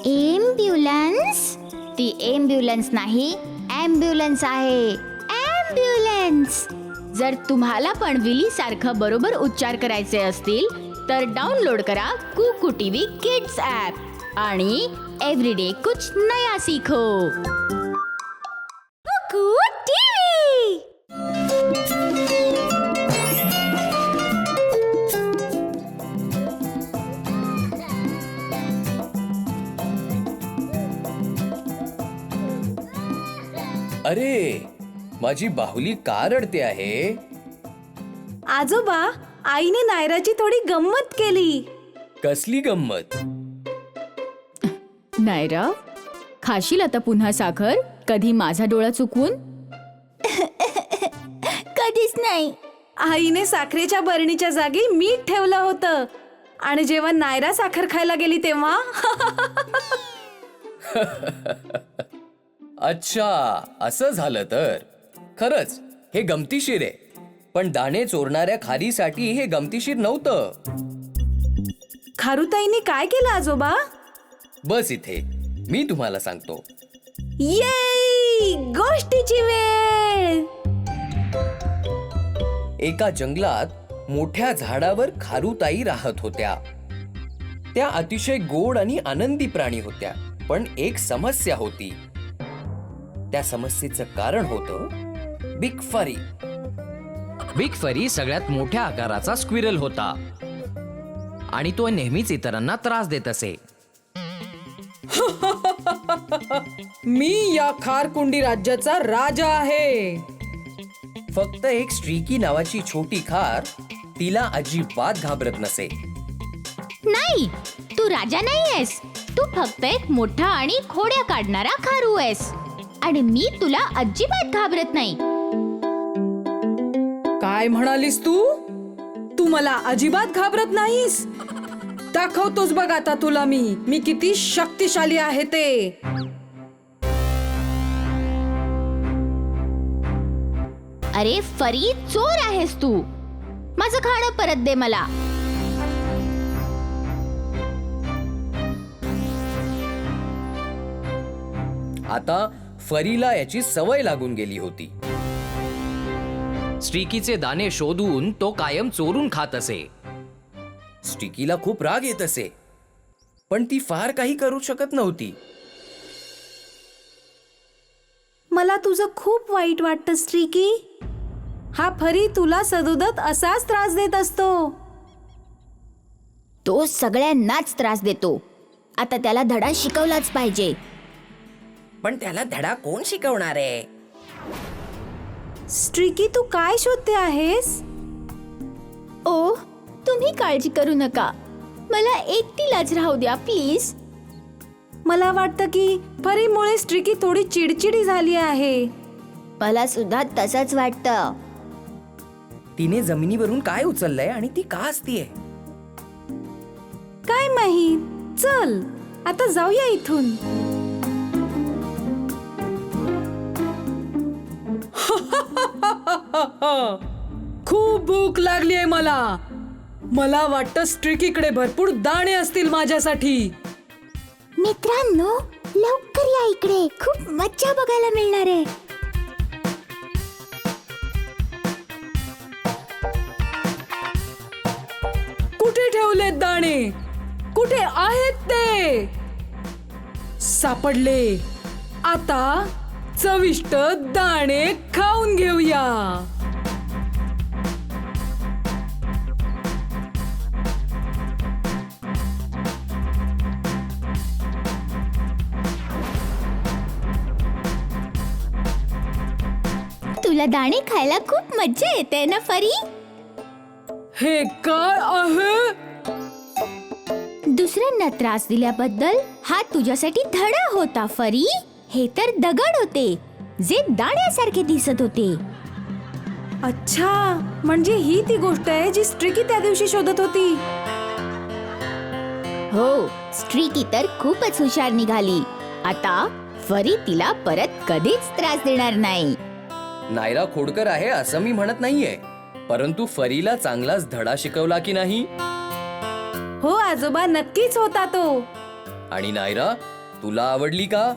Ambulance? ती ambulance नाही, ambulance आहे. ॲम्ब्युलन्स. जर तुम्हाला पण विली सारखं बरोबर उच्चार करायचे असतील तर डाउनलोड करा कुकू टीव्ही किड्स ॲप आणि एव्हरीडे कुछ नया सीखो. कुकू टीव्ही. अरे, माझी बाहुली का रडते आहे? आजोबा, आईने नायराची थोडी गंमत केली. कसली गंमत? नायरा, खाशील आता पुन्हा साखर? कधी माझा डोळा चुकवून? कधीच नाही. आईने साखरेच्या बरणीच्या जागी मीठ ठेवलं होतं आणि जेव्हा नायरा साखर खायला गेली तेव्हा अच्छा, असं झालं तर खरंच हे गमतीशीर आहे. पण दाणे चोरणाऱ्या खारीसाठी हे गमतीशीर नव्हतं. खारुताईने काय केलं आजोबा? बस इथे, मी तुम्हाला सांगतो. ये गोष्टीची वेळ. एका जंगलात मोठ्या झाडावर खारुताई राहत होत्या. त्या अतिशय गोड आणि आनंदी प्राणी होत्या. पण एक समस्या होती. त्या समस्येचं कारण होतं बिग फरी. बिग फरी सगळ्यात मोठ्या आकाराचा स्क्विरल होता आणि तो नेहमीच इतरांना त्रास देत असे. मी या खारकुंडी राज्याचा राजा आहे. फक्त एक स्ट्रीकी नावाची छोटी खार तिला अजिबात घाबरत नसे. नाही, तू राजा नाहीयेस. तू फक्त एक मोठा आणि खोड्या काढणारा खारू आहेस आणि मी तुला अजिबात घाबरत नाही. काय म्हणालीस तू? तू मला अजिबात घाबरत नाहीस? दाखवतोच बघ आता तुला मी किती शक्तिशाली आहे ते. अरे फरी, चोर आहेस तू. माझं खाणं परत दे मला. आता फरीला याची सवय लागून गेली होती. स्ट्रीकीचे दाणे शोधून तो कायम चोरून खात असे. स्टिकीला खूप राग येत असे, पण ती फार काही करू शकत नव्हती. मला तुझं खूप वाईट वाटतं स्ट्रीकी. हा फरी तुला सदोदत असाच त्रास देत असतो. तो सगळ्यांनाच त्रास देतो. आता त्याला धडा शिकवलाच पाहिजे. पण त्याला धडा कोण शिकवणार आहे? स्ट्रीकी, तू काय शोधते आहेस? ओ, तुम्ही काळजी करू नका. मला एकटीलाच राहू द्या प्लीज. मला वाटतं की फरीमुळे स्ट्रीकी थोडी चिडचिडी झाली आहे. मला सुद्धा तसंच वाटतं. तिने जमिनीवरून काय उचललंय आणि ती का हसतीये? काय माहित. चल आता जाऊया इथून. खूप भूक लागली आहे मला. मला वाटतं स्ट्रीकीकडे भरपूर दाणे असतील माझ्यासाठी. मित्रांनो, लवकर या इकडे. खूप मज्जा बघायला मिळणार आहे. कुठे ठेवलेत दाणे? कुठे आहेत ते? सापडले. आता चविष्ट दाणे खाऊन घेऊया. तुला दाणे खायला खूप मज्जा येते ना फरी? हे काय आहे? दुसऱ्यांना त्रास दिल्याबद्दल हा तुझ्यासाठी धडा होता फरी. हे तर दगड होते जे दाण्यासारखे दिसत होते. अच्छा, म्हणजे ही ती गोष्ट आहे जी स्ट्रीकी त्या दिवशी शोधत होती. हो, स्ट्रीकी तर खूपच हुशार निघाली. आता फरी तिला परत कधीच त्रास देणार नाही. नायरा खोडकर आहे असं मी म्हणत नाहीये. परंतु फरीला चांगलाच धडा शिकवला की नाही? हो आजोबा, नक्कीच होता तो. आणि नायरा, तुला आवडली का?